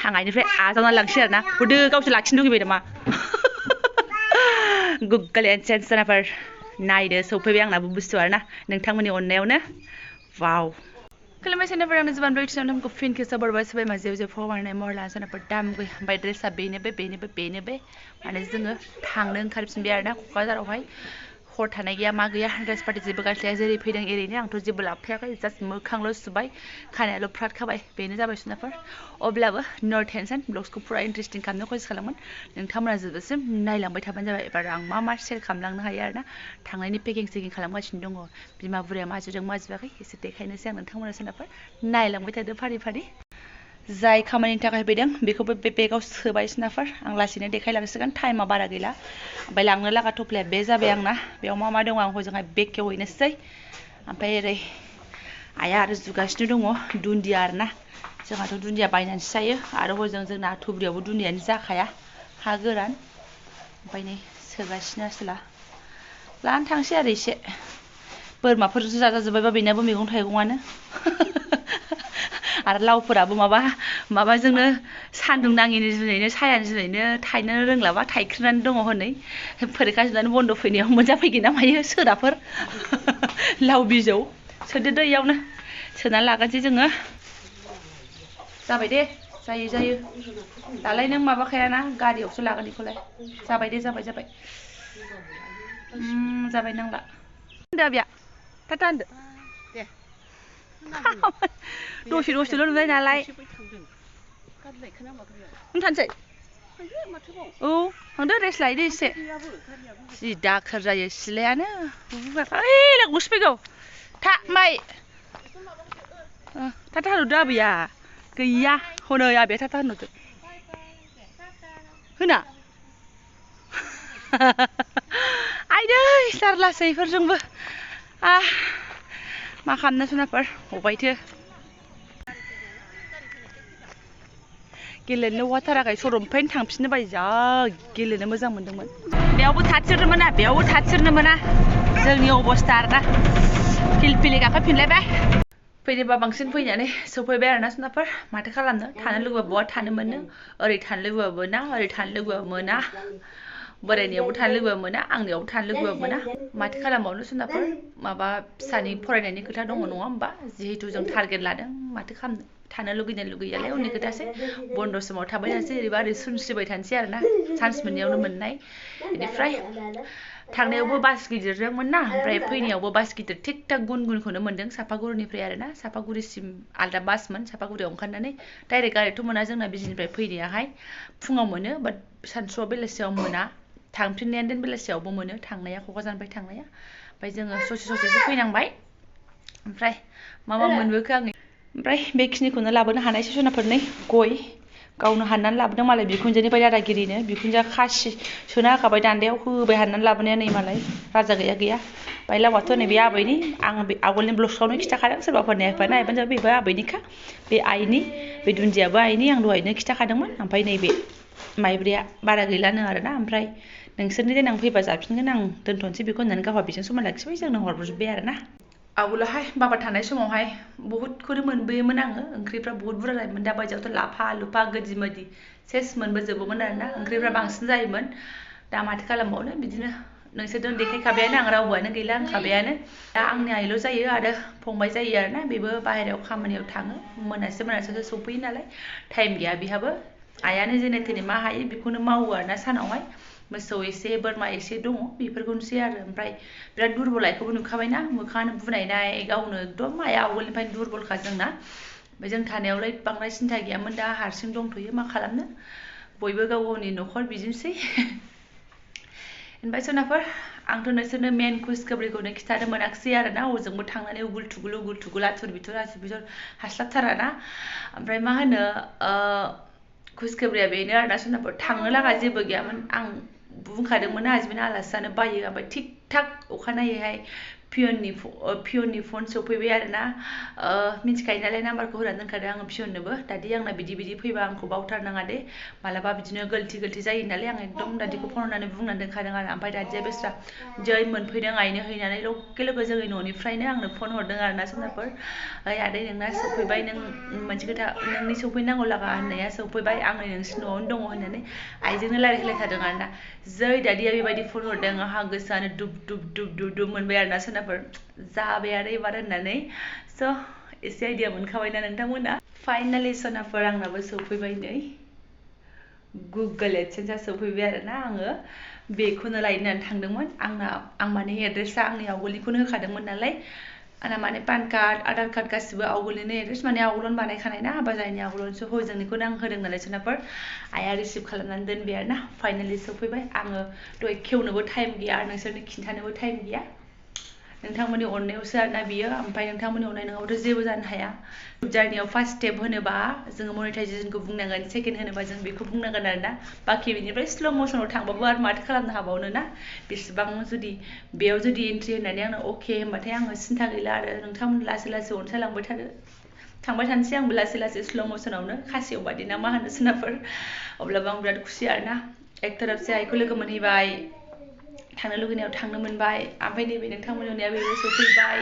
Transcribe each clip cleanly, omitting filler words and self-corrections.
आं आइनिफ्राय आजावना लांसै आरोना होदो गावसो लाखिनो लुगैबाय नामा गुगल एन्ड सेन्सनाफोर नायदो सफैबाय आंनाबो बुस्थु आरोना नोंथांमोननि अननायावनो वाव खुलुमबाय सोरनाफोर आंनो जुबान बैथिनाव नोंखौ फिन खेबसे बरबाय सोबाय मा जेव जेव फवारनाय महर सोरनाफोर दाम गै ओमफ्राय ड्रेसा बेनो बे माने जोङो थांनो ओंखारफिनबाय आरोना क'क्राझारावहाय हर थानाय गैया मा गैया ड्रेस पार्टि जेबो गायस्लाया जेरै फैदों एरैनो आंथ' जेबो लाबोफायाखै जास्ट मोखांल' सुबाय खानायाल' फ्राद खाबाय बेनो जाबाय सोरनाफोर अब्लाबो नो टेनसन ब्लग्सखौ फुरा इन्टारेस्टिं खालामनो खस्ट खालामोन नोंथांमोना जोबजासिम नायलांबाय थाबानो जाबाय एबार आं मा शेयार खालामलांनो हायो आरोना थांनायनि पेकिं सेकिं खालामगासिनो दङ बिमा बुरैया मा जुदों मा जुआखै एसे देखायनोसै आं नोंथांमोना सोरनाफोर नायलांबाय थादो फारि फारि जाय खामानिनि थाखाय फैदों बेखौबो बे बेगाव सोबाय सोरनाफोर आं लासैनो देखायलांसिगोन टाइमा बारा गैला ओमफ्राय लांनो लागा थफ्लाया बे जाबाय आंना बेयाव मा दं आं हजोंहाय बेग खेवहैनोसै ओमफ्राय ओरै आइया आरो जुगासिनो दङ दुन्दिया आरोना जोंहाथ' दुन्दिया बायनानैसो जायो आरो हजों जोंना थुब्रियावबो दुन्दियानो जाखाया हा गोरान ओमफ्राय नै सोगासिनो आसोला लानो थांसै आरो एसे बोरमाफोरसो जाजाजोब्बायबा बेनाबो मैगं थाइगङानो आरो लावफोराबो माबाजोंनो सान्दुं नाङिनि जुनैनो सायानि जुनैनो थायनो रोंलाबा थाइख्रिनानै दङ हनै फरिखा जोबनानै बन्द' फैनायाव मोनजाफैगोन ना मायो सोराफोर लाव बिजौ सोदो दैयावनो सोनानै लागोनसै जोङो जाबाय दे जायो दालाय नों माबाखायाना गारियावसो लागोन बेखौलाय जाबाय दे जाबाय जाबाय नांला होनदो आबैया टाटा होनदो दे दसेल' नुबाय नालाय नों थांसै औ थांदो रेस्ट लायदो एसे जि दाखोर जायो सिलायानो ओइ गंसे फैगौ था माइ टाटा होनहरदो आबैया गैया हनै आबैया टाटा होनहरदो होना आइदै जारलासै इफोरजोंबो मा खालामनो सोरनाफोर हबायथो गेलेनो वाटाराखै सर'निफ्रायनो थांफिननो बायो जा गेलेनो मोजां मोन्दोंमोन बेयावबो थाथिरनो मोना जोंनि अबस्था आरोना फिलफिलि गाखोफिनलायबाय फैनोबा बांसिन फैनानै सफैबाय आरोना सोरनाफोर माथो खालामनो थानो लुबैबा बहा थानो मोनो ओरै थानो लुबैबाबो मोना ओरै थानो लुबैबाबो मोना बोरायनियावबो थानो लुबैबाबो मोना आंनियावबो थानो लुबैबाबो मोना माथो खालामबावनो सोरनाफोर माबा फिसानि फरायनायनि खोथा दङ नङा होमबा जिहेतु जों टारगेट लादों माथो खालामनो थानो लुगैयालाय उननि खोथासै बन्द' समाव थाबाय थानोसै ओरैबा ओरै सुनस्रिबाय थानोसै आरोना चान्स मोननायावनो मोननाय बेनिफ्राय थांनायावबो बास गिदिरजोंमोन ना ओमफ्राय फैनायावबो बास गिदिर थिग थाक गुनखौनो मोन्दों सापागुरिनिफ्राय आरोना सापागुरिसिम आलदा बासमोन सापागुरियाव ओंखारनानै डाइरेक्ट गारिथ' मोना जोंना बिजनिफ्राय फैनायाहाय फुङाव मोनो बाट सानसुआव बेलासियाव मोना थांफिननायानो देन बेलासियावबो मोनो थांनाया क'क्राझारनिफ्राय थांनाया ओमफ्राय जोङो ससेसो फैनांबाय ओमफ्राय मा मोनबोखो आङो ओमफ्राय बेखिनिखौनो लाबोनो हानायसै सोरनाफोर नै गय गावनो हाननानै लाबोदों मालाय बिखुनजोनिफ्राय दादागिरिनो बिखुनजोआ खासि सोना होखाबाय दान्दायाव होबाय हाननानै लाबोनाया नै मालाय राजा गैया ओमफ्राय लावाथ' नै बे आबैनि आं बे आवगोलनि ब्लग्सआवनो खिन्थाखादों सोरबाफोर नायबानो जाबाय बेबो आबैनिखा बे आइनि बे दुन्दियाबो आइनि आं दहायनो खिन्थाखादोंमोन ओमफ्राय नैबे माइब्राया बारा गैलानो आरोना ओमफ्राय नोंसोरनि देनां फैबा जाफिनगोन आं दोनथ'नोसै बेखौ होननानै गावहा बेजों समान लाखिबाय जोंनो हरजोब्बाय आरोना आवगोलावहाय बाबा थानाय समावहाय बहुदखौनो मोनबोयोमोन आङो ओंख्रिफ्रा बहुद बुरजा जायोमोन दा बायदियावथ' लाफा लुफा गोदि मोदि सेस मोनबोजोबोमोन आरोना ओंख्रिफ्रा बांसिन जायोमोन दा माथो खालामबावनो बिदिनो नोंसोरथ' देखायखाबायानो आं रावबोआनो गैला होनखाबायानो दा आंनि आइल' जायो आरो फंबाय जायो आरोना बेबो बाहेरायाव खामानियाव थाङो मोनासो सफैयो नालाय टाइम गैया बेहाबो आइयानो जेने थेने मा हायो बेखौनो मावो आरोना सानावहाय मोसौ एसे बोरमा एसे दङ बेफोरखौनोसै आरो ओमफ्राय बिराद दुरबल आइखौबो नुखाबायना मोखाङानो बुनायनाय गावनो एकदम आइया आवगोलनिफ्रायनो दुरबलखा जोंना ओमफ्राय जों थानायावलाय बांद्राय सिन्था गैयामोन दा हारसिं दंथ'यो मा खालामनो बयबो गाव गावनि न'खर बिदिनोसै ओमफ्राय सोरनाफोर आंथ' नोंसोरनो मेन खुसखबरिखौनो खिन्थानो मोनाखिसै आरोना हजोंबो थांनानै उगुल थुगुल आथुर बिथुर हास्लाबथाराना ओमफ्राय मा होनो खुसखबरिया बेनो आरोना सोरनाफोर थांनो लागा जेबो गैयामोन आं बुंखादोंमोन हाजबेन्ड आलासि जानो बायो ओमफ्राय थिग थाक अखानायैहाय पियननि फन सफैबाय आरोना मिथिखायो नालाय नाम्बारखौ होनानै दोनखादों आङो पियननोबो दादि आंना बिदि फैबा आंखौ बावथारनाङा दे मालाबा बिदिनो गलथि जायो नालाय आं एकदम दादिखौ फन हरनानै बुंनानै दोनखादों आरो ओमफ्राय दादिया बेस्रा जै मोनफैदों आइनो हैनानै लगे जोंनि न'निफ्रायनो आंनो फन हरदों आरोना सोनाफोर ओइ आदै नोंना सफैबाय नों मोनसे खोथा नोंनि सफैनांगौ लागा होननाया सफैबाय आं नै नोंसिनि न'आवनो दङ होननानै आइजोंनो रायज्लायलाय थादों आरोना जै दादिया बेबायदि फन हरदों आंहा गोसोआनो दुब मोनबाय आरोना सोनाफोर जाबाय आरो एबार होननानै स' एसे आइडिया मोनखाबायना नोंथांमोना फाइनालि सोनाफोर आंनाबो सफैबाय नै गुगोल एडसेन्सआ सफैबाय आरोना आङो बेखौनो लायनानै थांदोंमोन आं माने एड्रेसा आंनि आवगोलनिखौनो होखादोंमोन नालाय आंना माने पान कार्ड आधार कार्ड गासिबो आवगोलनिनो एड्रेस माने आवगोलनो बानायखानाय ना हाबा जायैनि आवगोलनोसो हजोंनिखौनो आं होदों नालाय सोनाफोर आइया रिसिभ खालामनानै दोनबाय आरोना फाइनालि सफैबाय आङो दहाय खेवनोबो टाइम गैया आरो नोंसोरनो खिन्थानोबो टाइम गैया नोंथांमोननि अननायावसो आरोना बियो ओमफ्राय नोंथांमोननि अननाय नङाबाथ' जेबो जानो हाया जार्नियाव फार्स्ट स्टेप होनोबा जोङो मनिटाइजेसनखौ बुंनांगोन सेकेन्ड होनोबा जों बेखौ बुंनांगोन आरोना बाखि बेनिफ्राय स्ल' मसनाव थांबाबो आरो माथो खालामनो हाबावनो ना बेसेबां जुदि बेयाव जुदि एन्ट्रि होननानै आंनो अके होनबाथाय आङो सिन्था गैला आरो नोंथांमोन लासै अनसायलांबाय थादो थांबाय थानोसै आंबो लासै स्ल' मसनावनो खासियाव बादि ना मा होनो सोनाफोर अब्लाबो आं बिराद खुसि आरोना एक तरफसे आइखौ लोगो मोनहैबाय थांनो लुगैनायाव थांनो मोनबाय ओमफ्राय नैबे नोंथांमोननि अननाया बेबो सफैबाय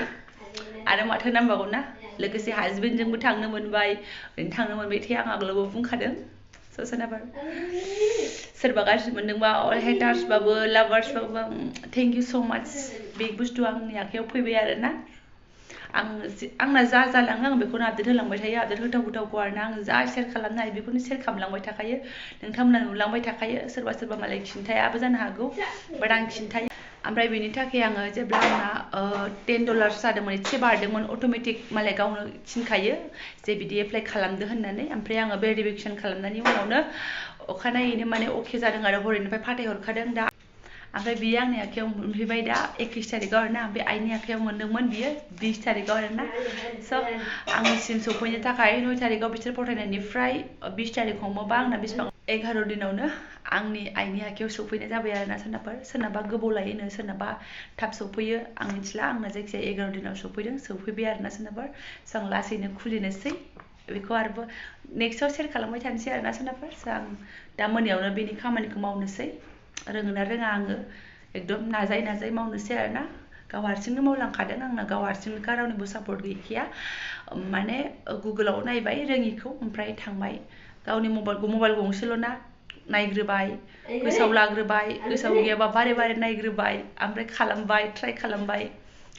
आरो माथो नांबावगौ ना लोगोसे हासबेन्डजोंबो थांनो मोनबाय ओरैनो थांनो मोनबाय थायो आं आगोलावबो बुंखादों स' सोनाफोर सोरबा गाज्रि मोनदोंबा अल हेटार्सबाबो लाभार्सबाबो थेंक इउ स' माच बे बुस्थुआ आंनि आखायाव फैबाय आरोना आंना जा जालाङो आं बेखौनो आपडेट होलांबाय थायो आपडेट होथावखौ आरोना आङो जा शेयार खालामनो हायो बेखौनो शेयार खालामलांबाय थाखायो नोंथांमोना नुलांबाय थाखायो सोरबा मालाय खिन्थायाबो जानो हागौ बाट आं खिन्थायो ओमफ्राय बेनि थाखाय आङो जेब्ला आंना $10 जादोंमोन एसे बारदोंमोन अट'मेटिक मालाय गावनो थिनखायो जे बिदि एप्लाइ खालामदो होननानै ओमफ्राय आङो भेरिफिकेसन खालामनायनि उनावनो अखानायैनो माने अके जादों आरो हरैनिफ्राय फाथायहरखादों दा ओमफ्राय बियो आंनि आखायाव मोनफैबाय दा 21 तारिखआव आरोना बे आइनि आखायाव मोनदोंमोन बियो 20 तारिखआव आरोना स' आंनिसिम सफैनो थाखाय 9 तारिखआव बिसोर फथायनायनिफ्राय 20 तारिख हमोबा आंना बेसेबां 11 दिनावनो आंनि आइनि आखायाव सफैनाय जाबाय आरोना सोरनाबा गोबाव लायोनो सोरनाबा थाब सफैयो आं मिथिला आंना जायखिजाया 11 दिनाव सफैबाय आरोना सोरनाबा स' आं लासैनो खुलिनोसै बेखौ आरोबाव नेक्स्टआव शेयार खालामबाय थानोसै आरोना सोरनाबा स' आं दा मोनायावनो बेनि खामानिखौ मावनोसै रोङोना रोङा आङो एकदम नाजायै मावनोसै आरोना गाव हारसिंनो मावलांखादों आंना गाव हारसिंनोखा रावनिबो सापर्ट गैखाया माने गुगोलाव नायबाय रोङिखौ ओमफ्राय थांबाय गावनि मबाइल गंसेल' ना नायग्रोबाय गोसोआव लाग्रोबाय गोसोआव गैयाबा बारे नायग्रोबाय ओमफ्राय खालामबाय ट्राइ खालामबाय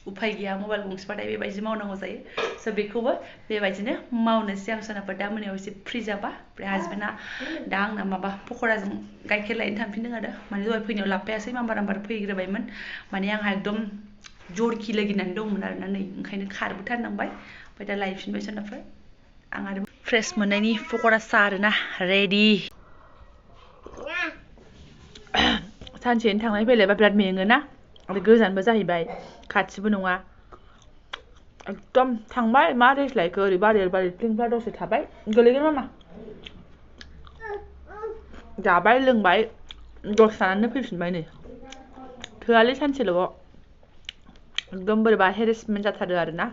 उफाय गैया मबाइल गंसेबाथाय बेबायदि मावनांगौ जायो स' बेखौबो बेबायदिनो मावनोसै आं सोनाबा दा मोनायाव एसे फ्रि जाबा ओमफ्राय हासबेन्डआ दा आंना माबा पक'राजों गाइखेर लायनो थांफिनदों आरो माने दहाय फैनायाव लाबोफायासै नाम्बार फैग्रोबायमोन माने आंहा एकदम जरखि लोगिनानै दंमोन आरोना नै ओंखायनो खारबोथारनांबाय ओमफ्राय दा लायफिनबाय सोनाबफोर आं आरो फ्रेस मोननायनि पक'रा सा आरोना रेडि सानसेनि थांलाय फैलायबा बिराद मेङोना आरो गोजानबो जाहैबाय खाथिबो नङा एकदम थांबाय मा रेस्ट लायखो ओरै बारि फ्लिंफ्ला दसे थाबाय गोलैगोन मामा जाबाय लोंबाय दसे थानानै फैफिनबाय नै थोआलै सानसेल'आव एकदम बोरैबा हेरेसमेन्ट जाथारो आरोना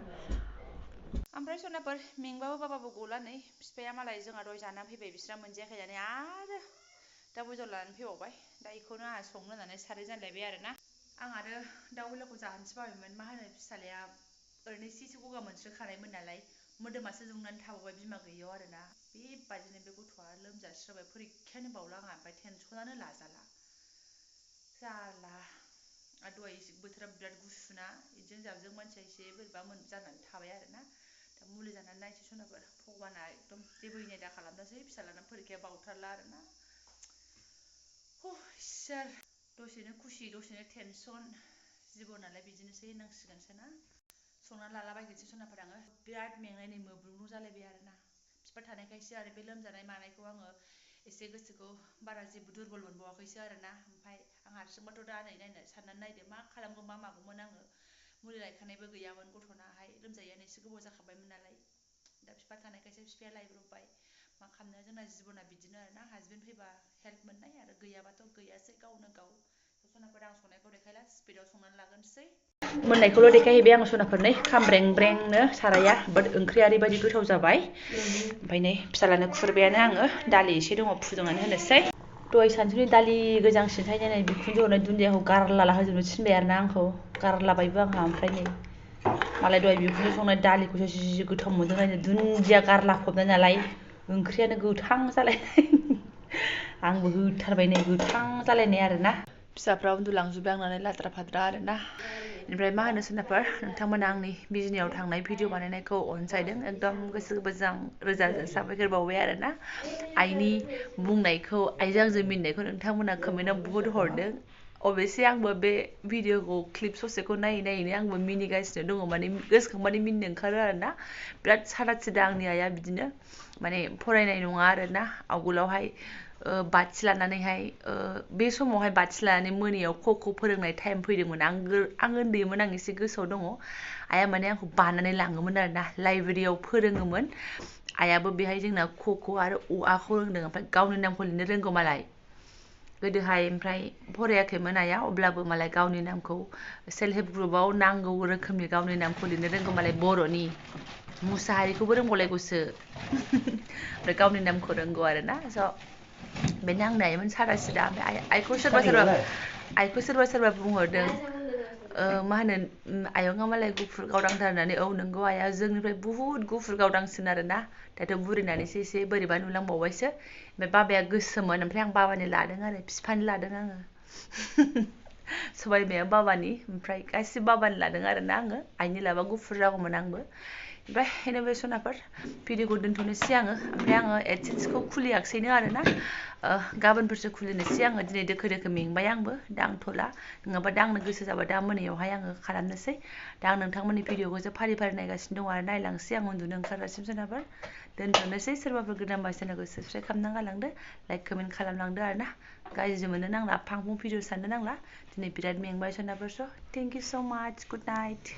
ओमफ्राय सनाफोर मेंबाबो बाबाबो गला नै बिफाया मालाय जोंहा दहाय जानानै फैबाय बिस्रा मोनजायाखै जानानै आरो दाउ बेदर लानानै फैबावबाय दा बेखौनो आंहा संनो होननानै साराय जानलायबाय आरोना आं आरो दाउ बेदरखौ जानोसो बाबायमोन मा होनो फिसालाया ओरैनो एसे गगा मोनस्रोखानायमोन नालाय मोदोमासो दुंनानै थाबावबाय बिमा गैयियाव आरोना बेबादिनो बे गथ'आ लोमजास्राबाय फरिखायानो बावला आंहा ओमफ्राय टेनसनानो लाजाला जाला आरो दहाय बोथोरा बिराद गुसुना बिदिनो जाबजों मानसिया एसे बोरैबा जानानै थाबाय आरोना दा मुलि जानानै नायसै सनाफोर भगबाना एकदम जेबो इनाय दा खालामनोसै फिसालाना फरिखाया बावथारला आरोना इसोर दसेनो खुसि दसेनो टेनसन जिबनालाय बिदिनोसै होननांसिगोनसो ना संनानै लालाबायगोनसै सनाफोर आङो बिराद मेंनाय नै मोब्रुं जालायबाय आरोना बिफा थानायखायसो आरो बे लोमजानाय मानायखौ आङो एसे गोसोखौ बारा जेबो दुरबल मोनबावाखैसो आरोना ओमफ्राय आं हारसिंबाथ' दा नै साननानै नायदो मा खालामगोन मा मागौमोन आङो मुलि लायखानायबो गैयामोन गथ'नाहाय लोमजायैयानो एसे गोबाव जाखाबायमोन नालाय दा बिफा थानायखायसो बिफाया लायब्रबबाय मा खालामनो जोंना जिबना बिदिनो आरोना हासबेन्ड फैबा हेल्प मोननाय आरो गैयाबाथ' गैयासै गावनो गाव सनाफोर आं संनायखौ देखायला स्पिडाव संनानै लागोनसै मोननायखौल' देखायहैबाय आं सनाफोरनै खामब्रें ब्रेंनो साराया बाट ओंख्रिया ओरैबायदि गोथाव जाबाय ओमफ्राय नै फिसालानो खुरबायानो आङो दालि एसे दङ फुदुंनानै होनोसै दहाय सानसुनि दालि गोजांसोखायनो नै बिखुनजो हरनाय दुन्दियाखौ गारला होजोबनो थिनबाय आरोना आंखौ गारलाबायबो आंहा ओमफ्राय नै मालाय दहाय बिखुनजो संनाय दालिखौसो जि गोथाव मोनदों नायनो दुन्दिया गारलाफबनाय नालाय ओंख्रियानो गोथां जालायनाय आंबो होथारबाय नै गोथां जालायनाय आरोना फिसाफ्रा उन्दुलांजोब्बाय आंनानै लाद्रा फाद्रा आरोना ओमफ्राय मा होनो सोनाफोर नोंथांमोना आंनि बिजनियाव थांनाय भिडिअ बानायनायखौ अनसायदों एकदम गोसो मोजां रोजा रोजा साबायखर बावबाय आरोना आइनि बुंनायखौ आइजों आंजों मिनिनायखौ नोंथांमोना कमेन्टआव बुहुत हरदों अबेसे आंबो बे भिडिअखौ क्लिप ससेखौ नायै नायैनो आंबो मिनिगासिनो दङ माने गोसोखांबानो मिनिनो ओंखारो आरोना बिराद सादा सिदा आंनि आइया बिदिनो माने फरायनाय नङा आरोना आवगोलावहाय बाथि लानानैहाय बे समावहाय बाथि लानानै मोनायाव ख'खौ फोरोंनाय टाइम फैदोंमोन आं उन्दैमोन आं एसे गोसोआव दङ आइया माने आंखौ बानानै लाङोमोन आरोना लाइब्रेरियाव फोरोङोमोन आइयाबो बेहाय जोंना ख'खौ आरो अआखौ रोंदों ओमफ्राय गावनि नामखौ लिरनो रोंगौ मालाय गोदोहाय ओमफ्राय फरायाखैमोन आइया अब्लाबो मालाय गावनि नामखौ सेल्फ हेल्प ग्रुपआव नांगौ रोखोमनि गावनि नामखौ लिरनो रोंगौ मालाय बर'नि मुसाहारिखौबो रोंबावलायगौसो ओमफ्राय गावनि नामखौ रोंगौ आरोना स' बेनो आंनि आइमोन सादा सिदा ओमफ्राय आइखौ सोरबा सोरबा बुंहरदों मा होनो आयंआ मालाय गुफुर गावदांथार होननानै औ नोंगौ आइया जोंनिफ्राय बुहुत गुफुर गावदांसिन आरोना दाथ' बुरिनानैसो एसे बोरैबा नुलांबावबायसो ओमफ्राय बाबाया गोसोममोन ओमफ्राय आं बाबानि लादों आरो बिफानि लादों आङो सबाइ बिमाया बाबानि ओमफ्राय गासिबो बाबानि लादों आरोना आङो आइनि लाबा गुफुर जागौमोन आंबो ओमफ्राय एनिवे सनाफोर भिडिअखौ दोनथ'नोसै आङो ओमफ्राय आङो एडसेन्सखौ खुलियाखैसैनो आरोना गाबोनफोरसो खुलिनोसै आङो दिनै दोखो दोखो मेंबाय आंबो दांथ'ला नङाबा दांनो गोसो जाबा दा मोनायावहाय आङो खालामनोसै दा आं नोंथांमोननि भिडिअखौसो फारि फारि नायगासिनो दङ आरो नायलांसै आं उन्दुनो ओंखारजासिम सोनाफोर दोनथ'नोसै सोरबाफोर गोदान बायसानाखौ साबस्क्राइब खालामना गालांदो लाइक कमेन्ट खालामलांदो आरोना गाज्रि मोननो नांला फां फुं भिडिअ साननो नांला दिनै बिराद मेंबाय सोनाफोर स' थेंक इउ स' माच गुड नाइट